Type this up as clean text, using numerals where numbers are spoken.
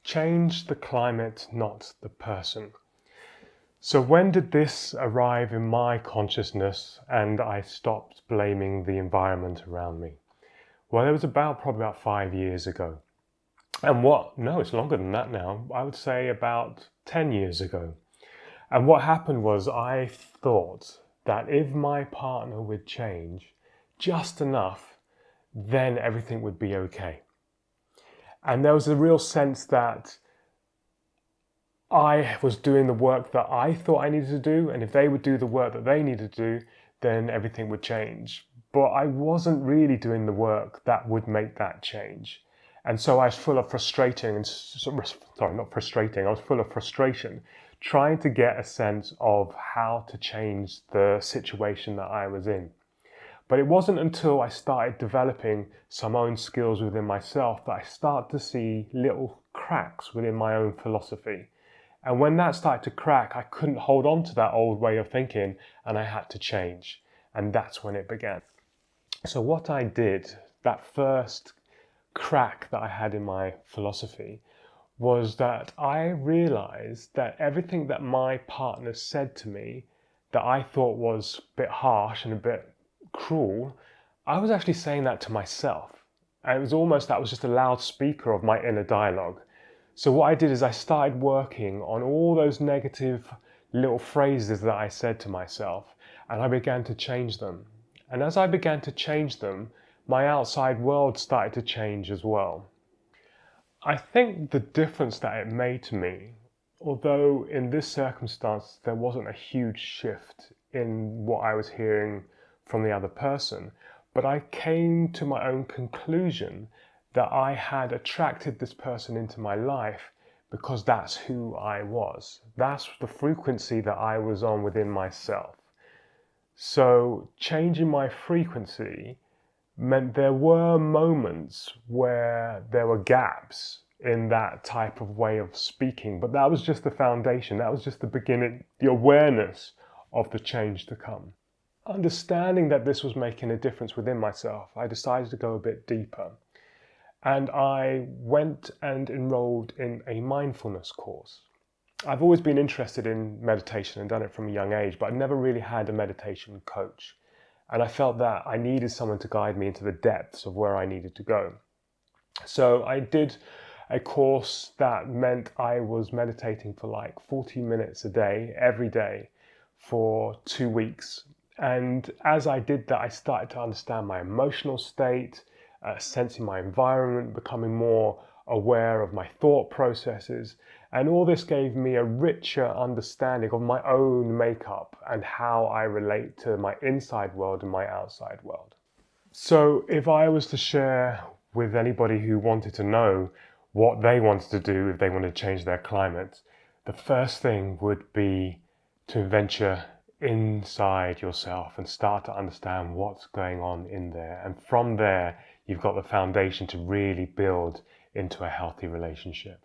Change the climate, not the person. So when did this arrive in my consciousness and I stopped blaming the environment around me? Well, it was probably about 5 years ago. No, it's longer than that now. I would say about 10 years ago. And what happened was I thought that if my partner would change just enough, then everything would be okay. And there was a real sense that I was doing the work that I thought I needed to do, and if they would do the work that they needed to do, then everything would change. But I wasn't really doing the work that would make that change. And so I was full of frustration, not frustrating, I was full of frustration, trying to get a sense of how to change the situation that I was in. But it wasn't until I started developing some own skills within myself that I started to see little cracks within my own philosophy. And when that started to crack, I couldn't hold on to that old way of thinking and I had to change. And that's when it began. So what I did, that first crack that I had in my philosophy, was that I realized that everything that my partner said to me that I thought was a bit harsh and a bit cruel, I was actually saying that to myself. And it was almost that was just a loudspeaker of my inner dialogue. So what I did is I started working on all those negative little phrases that I said to myself, and I began to change them. And as I began to change them, my outside world started to change as well. I think the difference that it made to me, although in this circumstance there wasn't a huge shift in what I was hearing from the other person, but I came to my own conclusion that I had attracted this person into my life because that's who I was. That's the frequency that I was on within myself. So changing my frequency meant there were moments where there were gaps in that type of way of speaking, but that was just the foundation. That was just the beginning, the awareness of the change to come. Understanding that this was making a difference within myself, I decided to go a bit deeper. And I went and enrolled in a mindfulness course. I've always been interested in meditation and done it from a young age, but I never really had a meditation coach. And I felt that I needed someone to guide me into the depths of where I needed to go. So I did a course that meant I was meditating for like 40 minutes a day, every day, for 2 weeks. And as I did that, I started to understand my emotional state, sensing my environment, becoming more aware of my thought processes. And all this gave me a richer understanding of my own makeup and how I relate to my inside world and my outside world. So if I was to share with anybody who wanted to know what they wanted to do if they wanted to change their climate, the first thing would be to venture inside yourself and start to understand what's going on in there. And from there, you've got the foundation to really build into a healthy relationship.